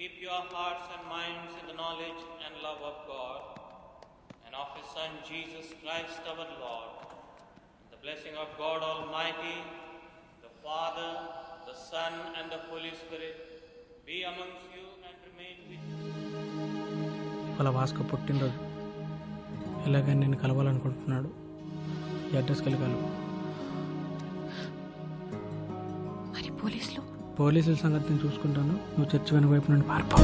keep your hearts and minds in the knowledge and love of God and of His Son Jesus Christ our Lord. The blessing of God Almighty, the Father, the Son and the Holy Spirit be amongst you and remain with you. వాళ్ళ Vasco పుట్టినరోజు ఎలాగని నేను కలవాలనుకుంటున్నాడు. ఈ అడ్రస్కి వెళ్ళి కలవు. మరి పోలీసుల సంగతి నేను చూసుకుంటాను. నువ్వు చర్చి వెనక వైపు నుండి పారిపో.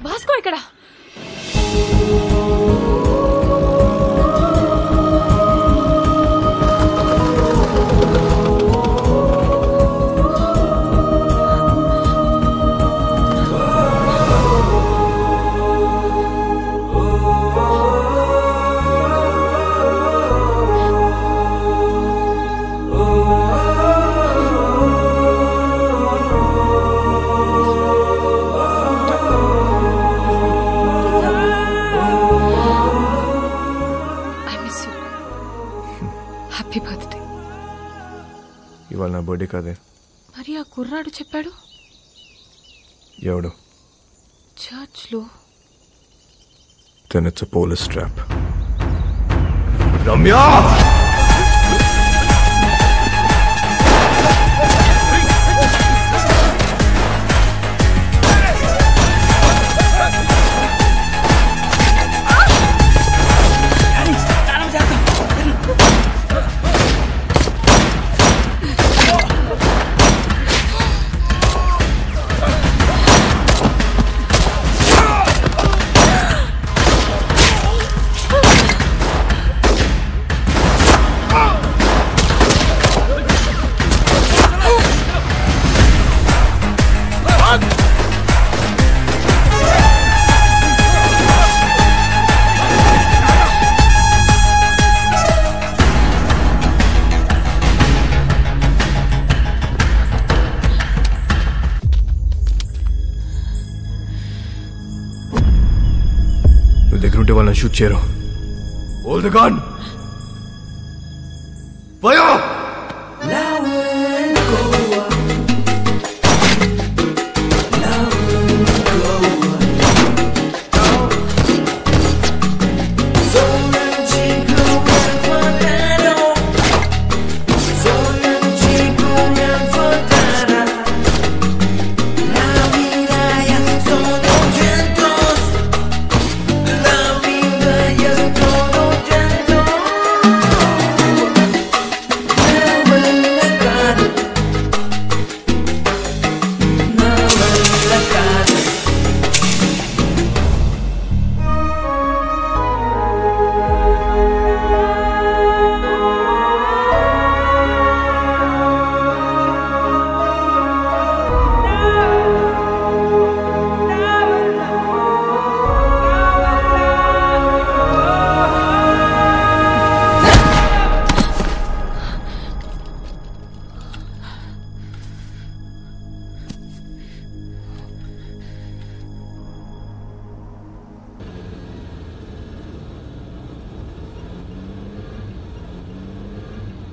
వాస్కో ఇక్కడ. Happy birthday. ఇవాళ నా బర్త్డే కాదే. మరి ఆ కుర్రాడు చెప్పాడు. ఎవడు? చర్చ్లో. Then it's a police trap. Ramya! దగ్గర ఉంటే వాళ్ళని షూట్ చేయరు. Hold the gun. ఫైర్!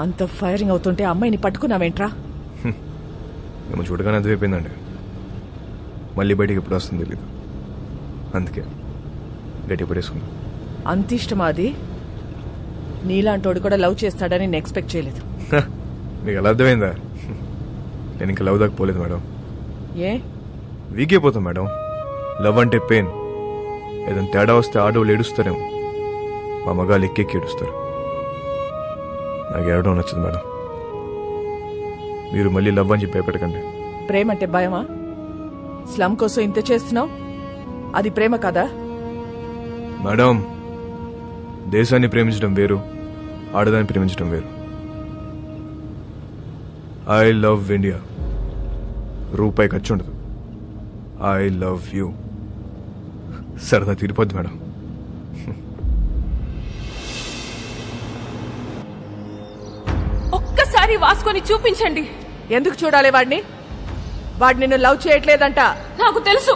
అంత ఫైరింగ్ అవుతుంటే అమ్మాయిని పట్టుకున్నావేంట్రా? మేము చూడగానే అదిపోయిందండి. మళ్ళీ బయటికి ఎప్పుడు వస్తుంది తెలీదు. అందుకే గట్టి పడేసుకున్నా. అంత ఇష్టమా అది? నీలాంటోడు కూడా లవ్ చేస్తాడని నేను ఎక్స్పెక్ట్ చేయలేదు. మీకు ఎలా అర్థమైందా? నేను ఇంకా లవ్ దాకా పోలేదు మేడం. ఏ వీక్ అయిపోతాం మేడం. లవ్ అంటే పెయిన్. ఏదైనా తేడా వస్తే ఆడవాళ్ళు ఏడుస్తారేమో, మా మగాళ్ళు ఎక్కెక్కి ఏడుస్తారు. నాకు ఏడడం నచ్చదు మేడం. మీరు మళ్ళీ లవ్ అని చెప్పి భయపెట్టకండి. ప్రేమ అంటే భయమా? స్లమ్ కోసం ఇంత చేస్తున్నావు, అది ప్రేమ కదా? మేడం, దేశాన్ని ప్రేమించడం వేరు, ఆడదాన్ని ప్రేమించడం వేరు. I love India. రూపాయి ఖర్చు ఉండదు. I love you. సరదా తీరిపోద్ది మేడం. ఒక్కసారి వాస్కోని చూపించండి. ఎందుకు చూడాలి వాడిని? వాడు నిన్ను లవ్ చేయట్లేదంట. నాకు తెలుసు.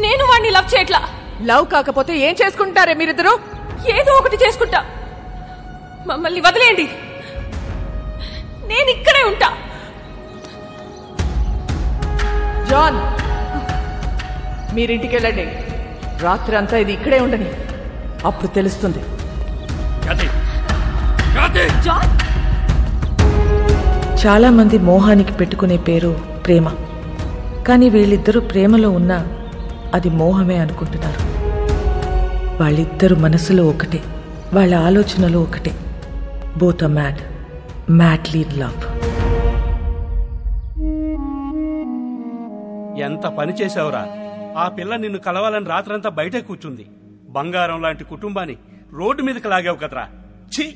నేను వాడిని లవ్ చేయట్లా. లవ్ కాకపోతే ఏం చేసుకుంటారే మీరిద్దరు? ఏదో ఒకటి చేసుకుంటా. మమ్మల్ని వదిలేయండి, నేను ఇక్కడే ఉంటా. జాన్, మీరింటికెళ్ళండి. రాత్రి అంతా ఇది ఇక్కడే ఉండని, అప్పుడు తెలుస్తుంది. జాన్, చాలా మంది మోహానికి పెట్టుకునే పేరు ప్రేమ. కానీ వీళ్ళిద్దరూ ప్రేమలో ఉన్నా అది మోహమే అనుకుంటున్నారు. వాళ్ళిద్దరు మనసులో ఒకటే, వాళ్ళ ఆలోచనలో ఒకటే. Both are mad, madly in love. ఎంత పని చేశావురా! ఆ పిల్ల నిన్ను కలవాలని రాత్రంతా బయటే కూర్చుంది. బంగారం లాంటి కుటుంబాన్ని రోడ్డు మీదకి లాగావు కదరా. ఛీ!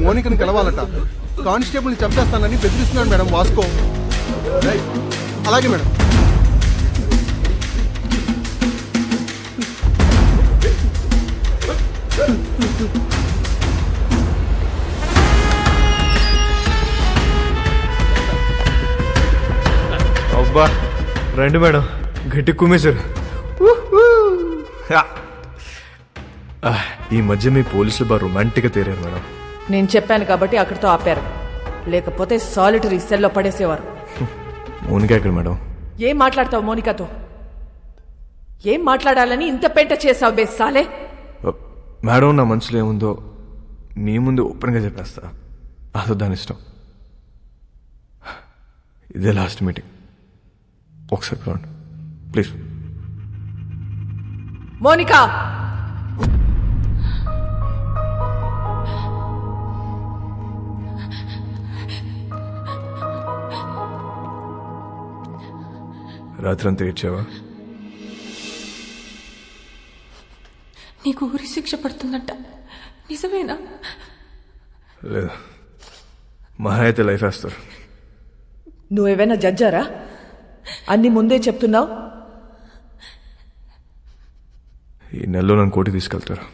మోనికని కలవాలట. కానిస్టేబుల్ని చంపేస్తానని బెదిరిస్తున్నాడు మేడం వాస్కో. అలాగే మేడం. అబ్బా రండి మేడం, గట్టి కుమ్మేశారు. ఈ మధ్య మీ పోలీసులు బాగా రొమాంటిక్గా తేరారు మేడం. నేను చెప్పాను కాబట్టి అక్కడితో ఆపారు, లేకపోతే సాలిటరీ సెల్లో పడేసేవారు. మోనిక ఎక్కడ మేడం? ఏం మాట్లాడతావు మోనికాతో? ఏం మాట్లాడాలని ఇంత పెంట చేసావు బేసాలే? మేడం, నా మనసులో ఏముందో మీ ముందు ఓపెన్గా చెప్పేస్తా. అసలు దాని ఇష్టం. ఇదే లాస్ట్ మీటింగ్, ఒకసారి చూడండి ప్లీజ్. మోనికా, రాత్రంతా ఏడ్చావా? నీకు ఊరి శిక్ష పడుతుందంట, నిజమేనా? లేదా, మహా అయితే లైఫ్ వేస్తారు. నువ్వేమైనా జడ్జారా? అన్ని ముందే చెప్తున్నావు. ఈ నెలలో నన్ను కోటి తీసుకెళ్తారు.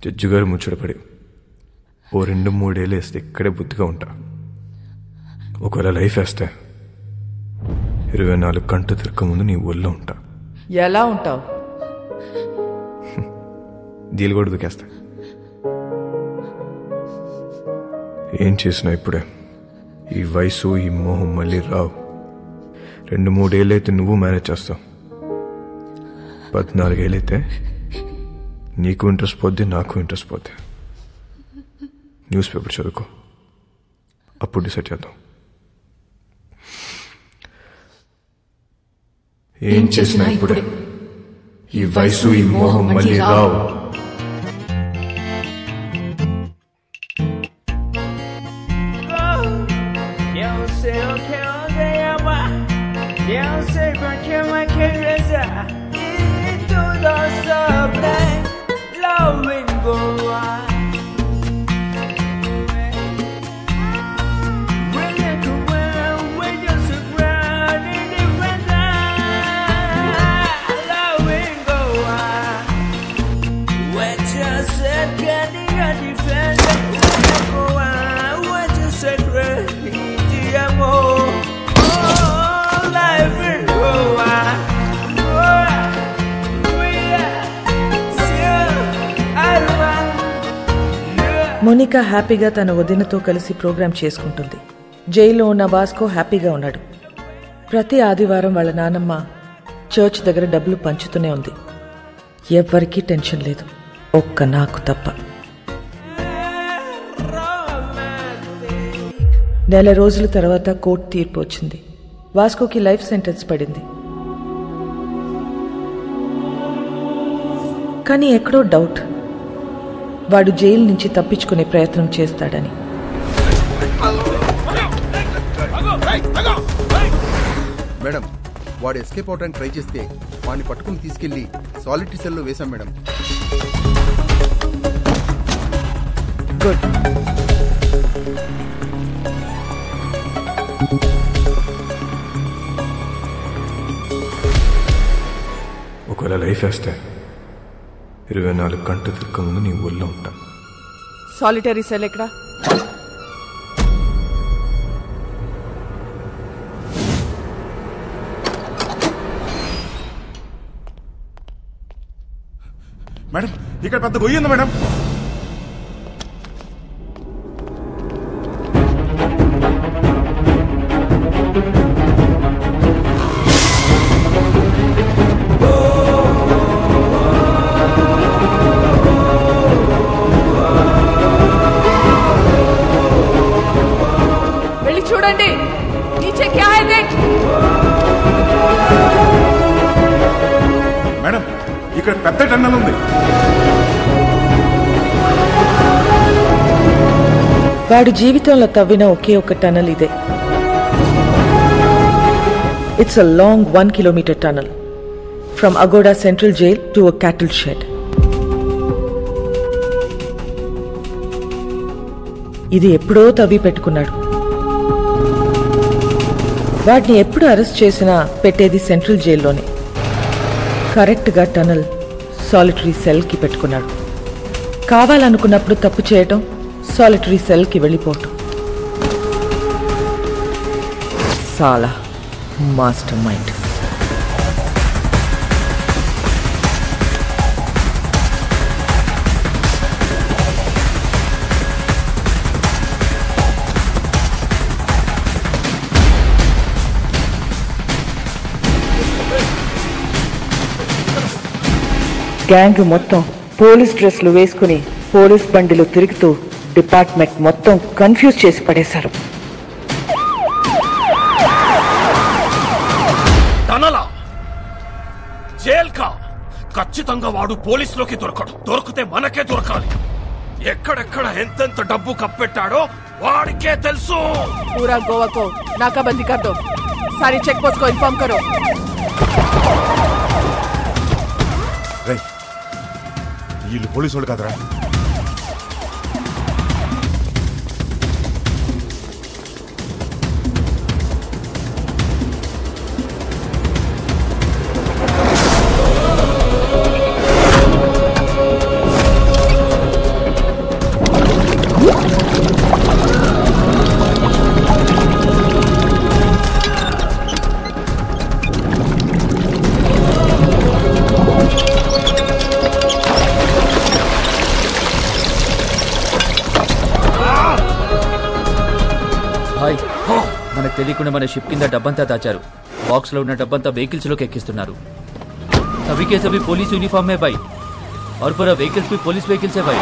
జడ్జి గారు ముచ్చటపడి ఓ 2-3 ఏళ్ళు వేస్తే ఇక్కడే బుద్ధిగా ఉంటా. ఒకవేళ లైఫ్ వేస్తే 24 గంటలు తిరగక ముందు నీ ఊళ్ళో ఉంటా. ఎలా ఉంటావు? దీలు కూడా దుకేస్తా. ఏం చేసినా ఇప్పుడే. ఈ వయసు, ఈ మోహం మళ్ళీ రావు. 2-3 ఏళ్ళు అయితే నువ్వు మేనేజ్ చేస్తావు. 14 ఏళ్ళు అయితే నీకు ఇంట్రెస్ట్ పోద్ది, నాకు ఇంట్రెస్ట్ పోద్ది. న్యూస్ పేపర్ చదువుకో, అప్పుడు డిసైడ్ చేద్దాం. ఏం చేసినా ఇప్పుడే. ఈ వయసు, ఈ మోహం మళ్ళీ రావు. మోనికా హ్యాపీగా తన వదినతో కలిసి ప్రోగ్రాం చేసుకుంటుంది. జైల్లో ఉన్న వాస్కో హ్యాపీగా ఉన్నాడు. ప్రతి ఆదివారం వాళ్ళ నానమ్మ చర్చ్ దగ్గర డబ్బులు పంచుతూనే ఉంది. ఎవ్వరికీ టెన్షన్ లేదు, ఒక్క నాకు తప్ప. నెల రోజుల తర్వాత కోర్టు తీర్పు వచ్చింది. వాస్కోకి లైఫ్ సెంటెన్స్ పడింది. కానీ ఎక్కడో డౌట్, వాడు జైలు నుంచి తప్పించుకునే ప్రయత్నం చేస్తాడని. మేడం, వాడు ఎస్కేప్ అవడానికి ట్రై చేస్తే వాడిని పట్టుకుని తీసుకెళ్లి సాలిటరీ సెల్లో వేశాం మేడం. గుడ్. ఒకవేళ లైఫ్ వేస్తే 24 గంటలు తిరగ ముందు నీ ఊళ్ళో ఉంటా. సాలిటరీ సెల్ ఎక్కడా? మేడం ఇక్కడ పెద్ద గొయ్యి ఉంది మేడం. వెళ్ళి చూడండి. నీచే క్యా హై దేఖ్. మేడం ఇక్కడ పెద్ద టన్నల్ ఉంది. వాడు జీవితంలో తవ్విన ఒకే ఒక టనల్ ఇదే. It's a long 1 kilometer tunnel from Agoda Central Jail to a cattle shed. ఇది ఎప్పుడో తవ్వి పెట్టుకున్నాడు. వాడిని ఎప్పుడు అరెస్ట్ చేసినా పెట్టేది సెంట్రల్ జైల్లోనే. కరెక్ట్గా టనల్ సాలిటరీ సెల్కి పెట్టుకున్నాడు. కావాలనుకున్నప్పుడు తప్పు చేయటం, సాలిటరీ సెల్కి వెళ్ళిపోవటం. సాలా మాస్టర్ మైండ్. గ్యాంగ్ మొత్తం పోలీస్ డ్రెస్లు వేసుకుని పోలీస్ బండిలో తిరుగుతూ డిపార్ట్మెంట్ మొత్తం కన్ఫ్యూజ్ చేసి పడేశారు. టనలా జైల్కా ఖచ్చితంగా వాడు పోలీసులోకి దొరకడు. దొరికితే మనకే దొరకాలి. ఎక్కడెక్కడ ఎంతెంత డబ్బు కప్పెట్టాడో వాడికే తెలుసు. పూరా గోవాకో నాకాబందీ కర్ దో. సారీ చెక్ పోస్ట్ కో ఇన్ఫార్మ్ కరో. వీళ్ళు పోలీసు వాళ్ళు కదరా. మనకు తెలియకుండా మన షిప్ కింద డబ్బంతా దాచారు. బాక్స్ లో ఉన్న డబ్బంతా వెహికల్స్ లోకి ఎక్కిస్తున్నారు. सभी के सभी पुलिस यूनिफॉर्म में भाई और पूरा व्हीकल्स भी पुलिस व्हीकल्स है भाई.